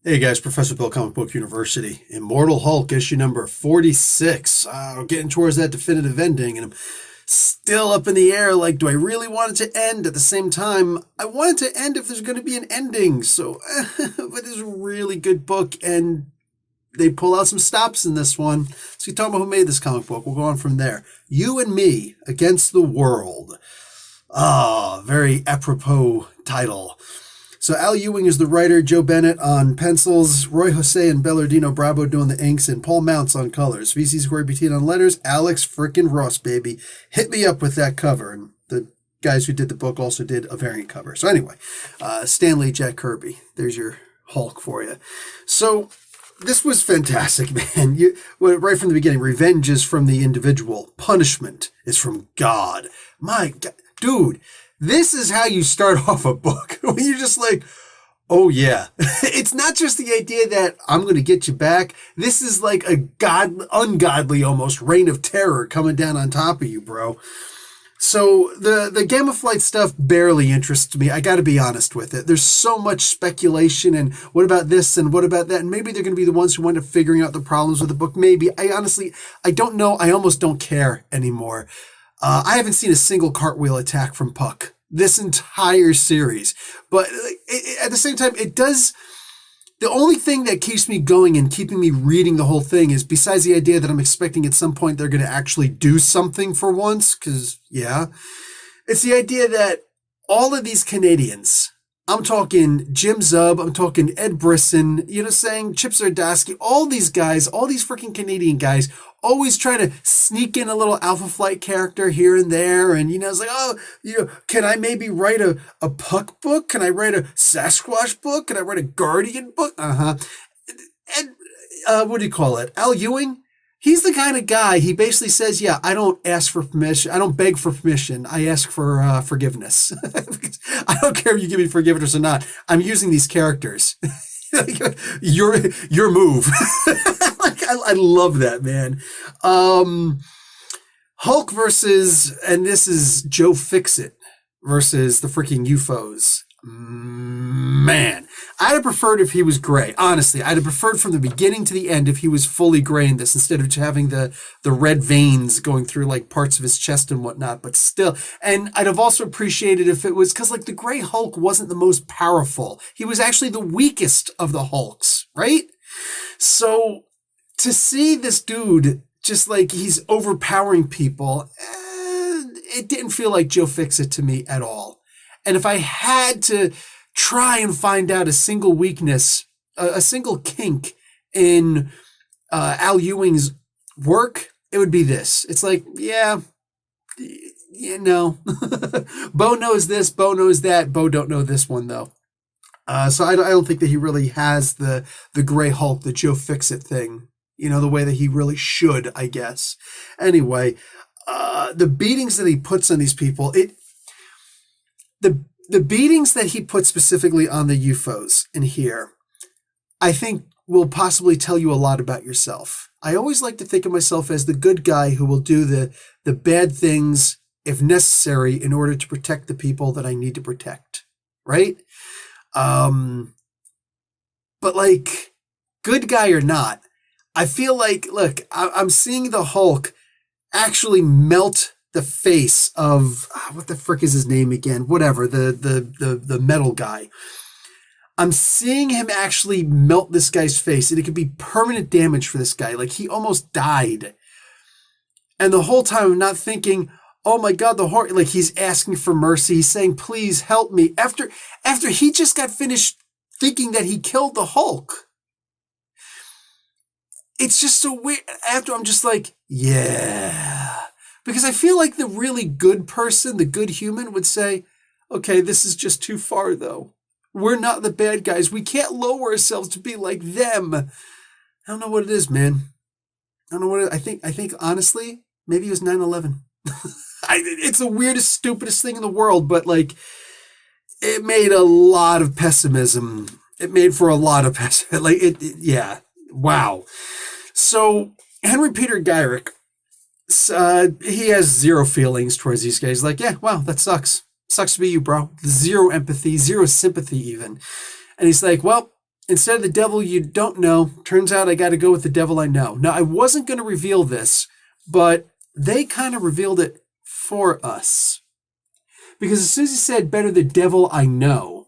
Hey guys, Professor Bill, Comic Book University. Immortal Hulk, issue number 46. We're getting towards that definitive ending, and I'm still up in the air. Like, do I really want it to end? At the same time, I want it to end if there's going to be an ending. So, but it's a really good book, and they pull out some stops in this one. So, you talk about who made this comic book. We'll go on from there. You and Me Against the World. Very apropos title. So Al Ewing is the writer, Joe Bennett on pencils, Roy Jose and Bellardino Bravo doing the inks, and Paul Mounts on colors. VC's Corey Bettina on letters, Alex frickin' Ross, baby. Hit me up with that cover. And the guys who did the book also did a variant cover. So anyway, Stan Lee, Jack Kirby. There's your Hulk for you. So this was fantastic, man. Right from the beginning, revenge is from the individual. Punishment is from God. My God. Dude. This is how you start off a book. When you're just like, oh yeah. It's not just the idea that I'm going to get you back. This is like a ungodly almost reign of terror coming down on top of you, bro. So the Gamma Flight stuff barely interests me. I got to be honest with it. There's so much speculation and what about this and what about that? And maybe they're going to be the ones who wind up figuring out the problems with the book. Maybe. I don't know. I almost don't care anymore. I haven't seen a single cartwheel attack from Puck this entire series. But at the same time, it does... The only thing that keeps me going and keeping me reading the whole thing is, besides the idea that I'm expecting at some point they're going to actually do something for once, because, yeah, it's the idea that all of these Canadians... I'm talking Jim Zub, I'm talking Ed Brisson, saying Chip Zdarsky, all these guys, all these freaking Canadian guys always try to sneak in a little Alpha Flight character here and there. And, it's like, can I maybe write a Puck book? Can I write a Sasquatch book? Can I write a Guardian book? And what do you call it? Al Ewing? He's the kind of guy, he basically says, yeah, I don't ask for permission. I don't beg for permission. I ask for forgiveness. I don't care if you give me forgiveness or not. I'm using these characters. your move. I love that, man. Hulk versus, and this is Joe Fixit versus the freaking UFOs. Man, I'd have preferred if he was gray. Honestly, I'd have preferred from the beginning to the end if he was fully gray in this, instead of having the red veins going through like parts of his chest and whatnot. But still, and I'd have also appreciated if it was, because like the Gray Hulk wasn't the most powerful. He was actually the weakest of the Hulks, right? So to see this dude just like he's overpowering people, it didn't feel like Joe Fixit to me at all. And if I had to try and find out a single weakness, a single kink in Al Ewing's work, it would be this. It's like, no. Bo knows this, Bo knows that. Bo don't know this one, though. So I don't think that he really has the Gray Hulk, the Joe Fixit thing, the way that he really should, I guess. Anyway, the beatings that he puts on these people, the beatings that he put specifically on the UFOs in here, I think will possibly tell you a lot about yourself. I always like to think of myself as the good guy who will do the bad things if necessary in order to protect the people that I need to protect, right? But like, good guy or not, I feel like, look, I'm seeing the Hulk actually melt the face of, what the frick is his name again? Whatever, the metal guy. I'm seeing him actually melt this guy's face, and it could be permanent damage for this guy. Like, he almost died. And the whole time I'm not thinking, oh my God, the horror, like he's asking for mercy. He's saying, please help me. After he just got finished thinking that he killed the Hulk. It's just so weird. After I'm just like, yeah. Because I feel like the really good person, the good human would say, okay, this is just too far though. We're not the bad guys. We can't lower ourselves to be like them. I don't know what it is, man. I don't know what I think honestly, maybe it was 9/11. It's the weirdest, stupidest thing in the world, but like, it made a lot of pessimism. It made for a lot of pessimism. Like, yeah. Wow. So, Henry Peter Gyrick, he has zero feelings towards these guys. Like, yeah, wow, that sucks. Sucks to be you, bro. Zero empathy, zero sympathy even. And he's like, well, instead of the devil you don't know, turns out I got to go with the devil I know. Now, I wasn't going to reveal this, but they kind of revealed it for us. Because as soon as he said, better the devil I know,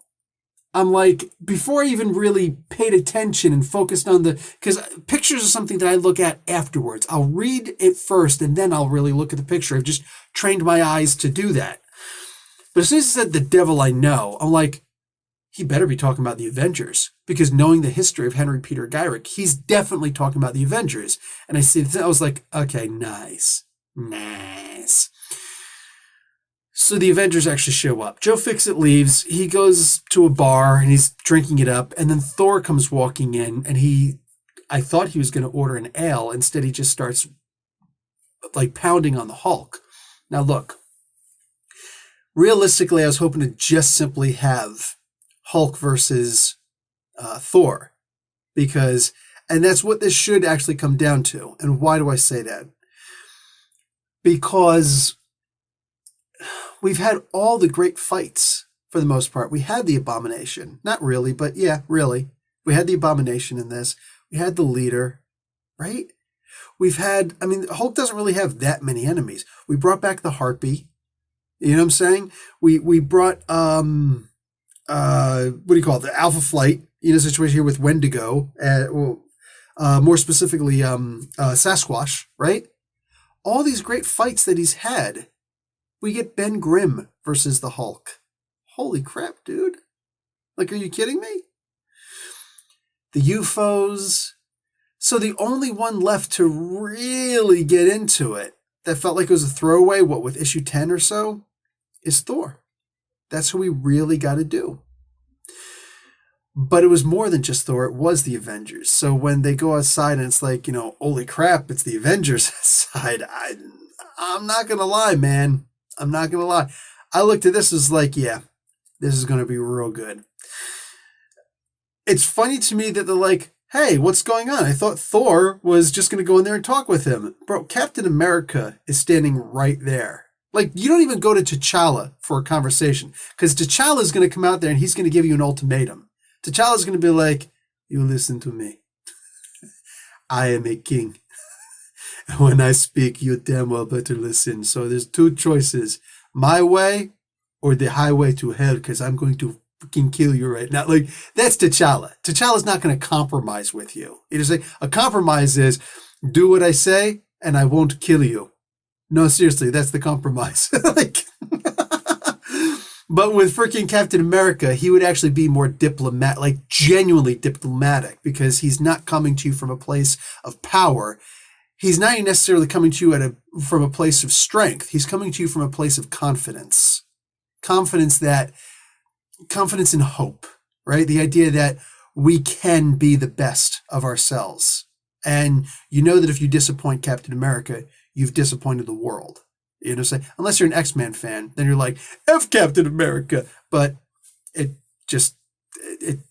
I'm like, before I even really paid attention and focused on because pictures are something that I look at afterwards. I'll read it first and then I'll really look at the picture. I've just trained my eyes to do that. But as soon as he said the devil I know, I'm like, he better be talking about the Avengers, because knowing the history of Henry Peter Gyrick, he's definitely talking about the Avengers. And I was like, okay, nice. So the Avengers actually show up. Joe Fixit leaves. He goes to a bar and he's drinking it up. And then Thor comes walking in and I thought he was going to order an ale. Instead, he just starts like pounding on the Hulk. Now, look, realistically, I was hoping to just simply have Hulk versus Thor, and that's what this should actually come down to. And why do I say that? Because we've had all the great fights for the most part. We had the Abomination. Not really, but yeah, really. We had the Abomination in this. We had the leader, right? Hulk doesn't really have that many enemies. We brought back the Harpy. You know what I'm saying? We brought, what do you call it? The Alpha Flight, situation here with Wendigo. More specifically, Sasquatch, right? All these great fights that he's had. We get Ben Grimm versus the Hulk. Holy crap, dude. Like, are you kidding me? The UFOs. So the only one left to really get into it that felt like it was a throwaway, with issue 10 or so, is Thor. That's who we really got to do. But it was more than just Thor. It was the Avengers. So when they go outside and it's like, holy crap, it's the Avengers side. I'm not going to lie, man. I'm not going to lie. I looked at this as like, yeah, this is going to be real good. It's funny to me that they're like, hey, what's going on? I thought Thor was just going to go in there and talk with him. Bro, Captain America is standing right there. Like, you don't even go to T'Challa for a conversation, because T'Challa is going to come out there and he's going to give you an ultimatum. T'Challa is going to be like, you listen to me. I am a king. When I speak, you damn well better listen. So there's two choices. My way or the highway to hell, because I'm going to freaking kill you right now. Like, that's T'Challa. T'Challa's not going to compromise with you. A compromise is, do what I say and I won't kill you. No, seriously, that's the compromise. But with freaking Captain America, he would actually be more diplomatic, like genuinely diplomatic, because he's not coming to you from a place of power. He's not necessarily coming to you from a place of strength. He's coming to you from a place of confidence. Confidence in hope, right? The idea that we can be the best of ourselves. And you know that if you disappoint Captain America, you've disappointed the world. You know what I'm saying? Unless you're an X-Men fan, then you're like, F Captain America. But it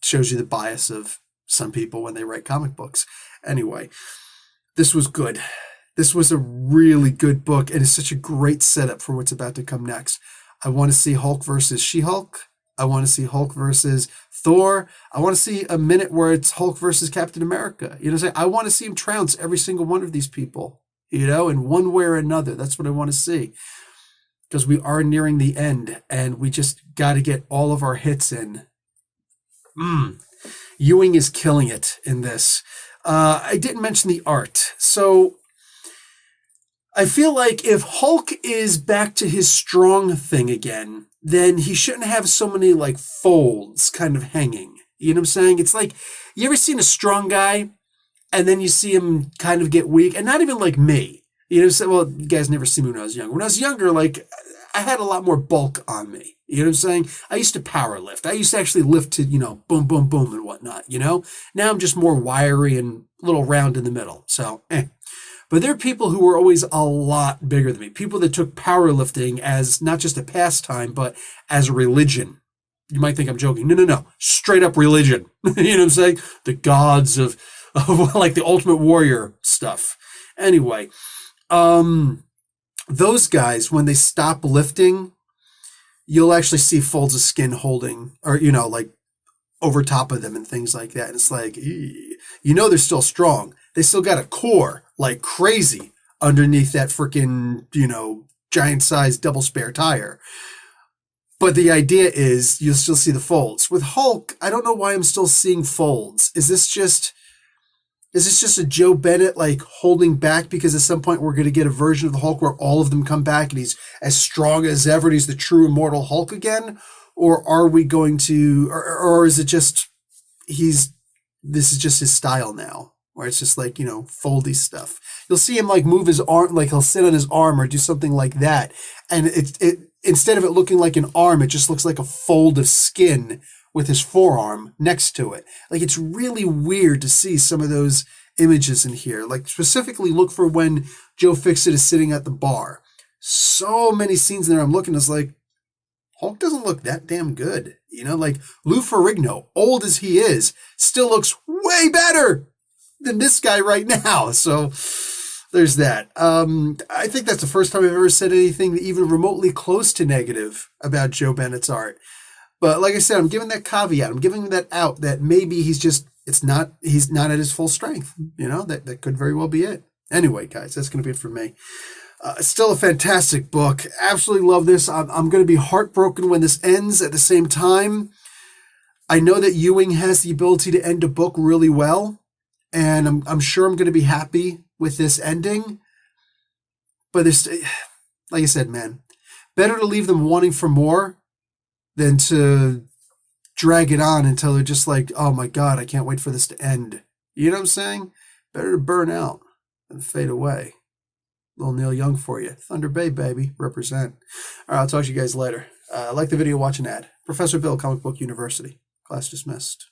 shows you the bias of some people when they write comic books. Anyway, this was good. This was a really good book, and it's such a great setup for what's about to come next. I want to see Hulk versus She-Hulk. I want to see Hulk versus Thor. I want to see a minute where it's Hulk versus Captain America. You know what I'm saying? I want to see him trounce every single one of these people, in one way or another. That's what I want to see. Because we are nearing the end, and we just got to get all of our hits in. Ewing is killing it in this. I didn't mention the art. So I feel like if Hulk is back to his strong thing again, then he shouldn't have so many like folds kind of hanging. You know what I'm saying? It's like, you ever seen a strong guy and then you see him kind of get weak, and not even like me. Well, you guys never see me when I was younger. When I was younger, like, I had a lot more bulk on me. You know what I'm saying? I used to power lift. I used to actually lift to, boom, boom, boom and whatnot, Now I'm just more wiry and a little round in the middle. So, But there are people who were always a lot bigger than me. People that took powerlifting as not just a pastime, but as a religion. You might think I'm joking. No. Straight up religion. You know what I'm saying? The gods of like the Ultimate Warrior stuff. Anyway, those guys, when they stop lifting, you'll actually see folds of skin holding, or, like over top of them and things like that. And it's like, they're still strong. They still got a core like crazy underneath that freaking, giant sized double spare tire. But the idea is you'll still see the folds. With Hulk, I don't know why I'm still seeing folds. Is this just a Joe Bennett like holding back because at some point we're going to get a version of the Hulk where all of them come back and he's as strong as ever and he's the true Immortal Hulk again? Or are we going to, or is it just, this is just his style now, where it's just like, foldy stuff. You'll see him like move his arm, like he'll sit on his arm or do something like that. And it instead of it looking like an arm, it just looks like a fold of skin with his forearm next to it. Like, it's really weird to see some of those images in here. Like, specifically look for when Joe Fixit is sitting at the bar. So many scenes in there I'm looking, it's like, Hulk doesn't look that damn good. Like Lou Ferrigno, old as he is, still looks way better than this guy right now. So there's that. I think that's the first time I've ever said anything even remotely close to negative about Joe Bennett's art. But like I said, I'm giving that caveat. I'm giving that out that maybe he's not at his full strength. That could very well be it. Anyway, guys, that's going to be it for me. Still a fantastic book. Absolutely love this. I'm going to be heartbroken when this ends. At the same time, I know that Ewing has the ability to end a book really well, and I'm sure I'm going to be happy with this ending. But there's, like I said, man, better to leave them wanting for more than to drag it on until they're just like, oh my God, I can't wait for this to end. You know what I'm saying? Better to burn out than fade away. Little Neil Young for you. Thunder Bay, baby. Represent. All right, I'll talk to you guys later. Like the video, watch an ad. Professor Bill, Comic Book University. Class dismissed.